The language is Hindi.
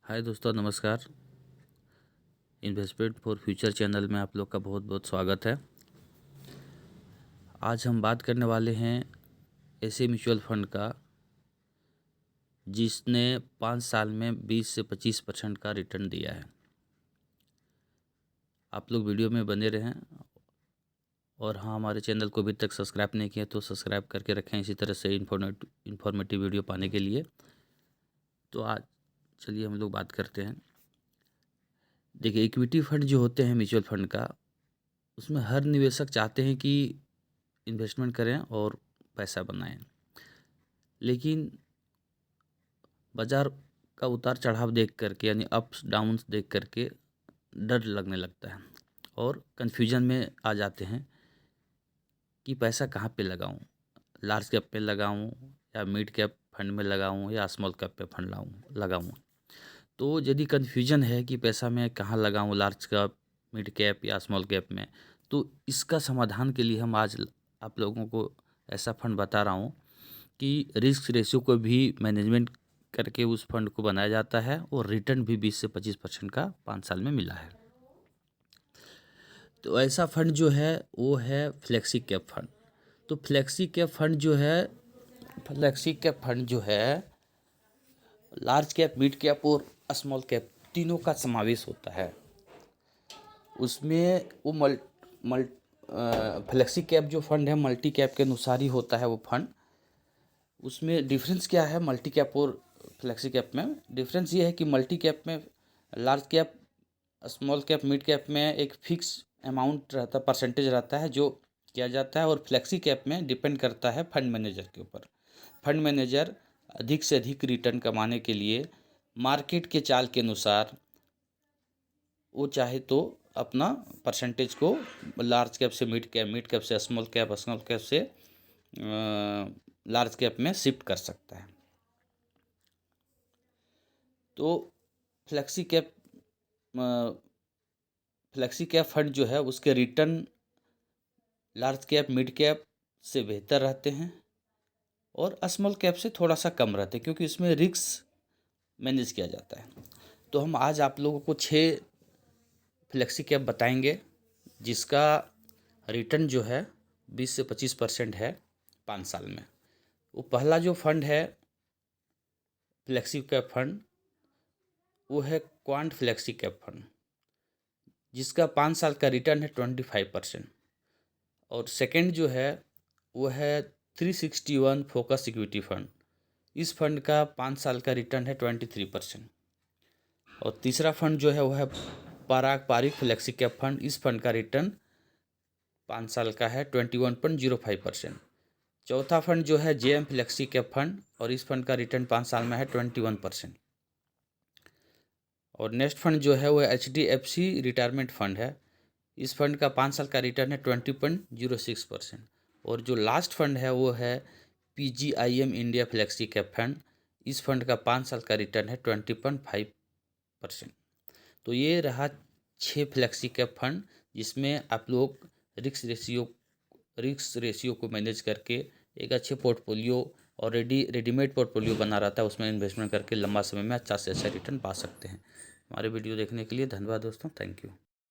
हाय दोस्तों, नमस्कार। इन्वेस्टमेंट फॉर फ्यूचर चैनल में आप लोग का बहुत बहुत स्वागत है। आज हम बात करने वाले हैं ऐसे म्यूचुअल फंड का जिसने 5 साल में 20 से 25% का रिटर्न दिया है। आप लोग वीडियो में बने रहें और हाँ, हमारे चैनल को अभी तक सब्सक्राइब नहीं किया तो सब्सक्राइब करके रखें इसी तरह से इन्फॉर्मेटिव वीडियो पाने के लिए। तो आज चलिए हम लोग बात करते हैं। देखिए, इक्विटी फंड जो होते हैं म्यूचुअल फंड का, उसमें हर निवेशक चाहते हैं कि इन्वेस्टमेंट करें और पैसा बनाएं, लेकिन बाज़ार का उतार चढ़ाव देख करके यानी अप्स डाउन्स देख करके डर लगने लगता है और कन्फ्यूजन में आ जाते हैं कि पैसा कहाँ पे लगाऊं, लार्ज कैप पे लगाऊं या मिड कैप फंड में लगाऊं या स्मॉल कैप पे फंड लगाऊं। तो यदि कन्फ्यूजन है कि पैसा मैं कहाँ लगाऊं, लार्ज कैप, मिड कैप या स्मॉल कैप में, तो इसका समाधान के लिए हम आज आप लोगों को ऐसा फंड बता रहा हूँ कि रिस्क रेशियो को भी मैनेजमेंट करके उस फंड को बनाया जाता है और रिटर्न भी 20 से 25% का 5 साल में मिला है। तो ऐसा फंड जो है वो है फ्लेक्सी कैप फंड। तो फ्लेक्सी कैप फंड जो है लार्ज कैप, मिड कैप और स्मॉल कैप तीनों का समावेश होता है। उसमें वो फ्लेक्सी कैप जो फंड है मल्टी कैप के अनुसार ही होता है वो फंड। उसमें डिफरेंस क्या है मल्टी कैप और फ्लेक्सी कैप में? डिफरेंस ये है कि मल्टी कैप में large cap, small cap, mid cap में एक फिक्स अमाउंट रहता, परसेंटेज रहता है जो किया जाता है, और फ्लेक्सी कैप में डिपेंड करता है फंड मैनेजर के ऊपर। फंड मैनेजर अधिक से अधिक रिटर्न कमाने के लिए मार्केट के चाल के अनुसार वो चाहे तो अपना परसेंटेज को लार्ज कैप से मिड कैप से स्मॉल कैप से लार्ज कैप में शिफ्ट कर सकता है। तो फ्लेक्सी कैप फंड जो है उसके return large cap, mid cap से बेहतर रहते हैं और स्मॉल कैप से थोड़ा सा कम रहते हैं, क्योंकि इसमें रिस्क मैनेज किया जाता है। तो हम आज आप लोगों को 6 फ्लेक्सी कैप बताएंगे जिसका रिटर्न जो है 20 से 25% है 5 साल में। वो पहला जो फंड है फ्लेक्सी कैप फंड वो है क्वांट फ्लेक्सी कैप फंड, जिसका 5 साल का रिटर्न है 25%। और सेकंड जो है वो है 361 फोकस इक्विटी फंड। इस फंड का 5 साल का रिटर्न है 23%। और तीसरा फंड जो है वो है पारंपरिक फ्लेक्सी कैप फंड। इस फंड का रिटर्न 5 साल का है 21.05%। चौथा फंड जो है जेएम फ्लेक्सी कैप फंड, और इस फंड का रिटर्न 5 साल में है 21%। और नेक्स्ट फंड जो है वो HDFC रिटायरमेंट फंड है। इस फंड का 5 साल का रिटर्न है 20.06%। और जो लास्ट फंड है वो है PGIM India flexi cap fund. इस फंड का 5 साल का रिटर्न है 20.5%। तो ये रहा 6 फ्लेक्सी कैप फंड जिसमें आप लोग रिस्क रेशियो को मैनेज करके एक अच्छे पोर्टफोलियो और रेडीमेड पोर्टफोलियो बना रहता है, उसमें इन्वेस्टमेंट करके लंबा समय में अच्छा से अच्छा रिटर्न पा सकते हैं। हमारे वीडियो देखने के लिए धन्यवाद दोस्तों, थैंक यू।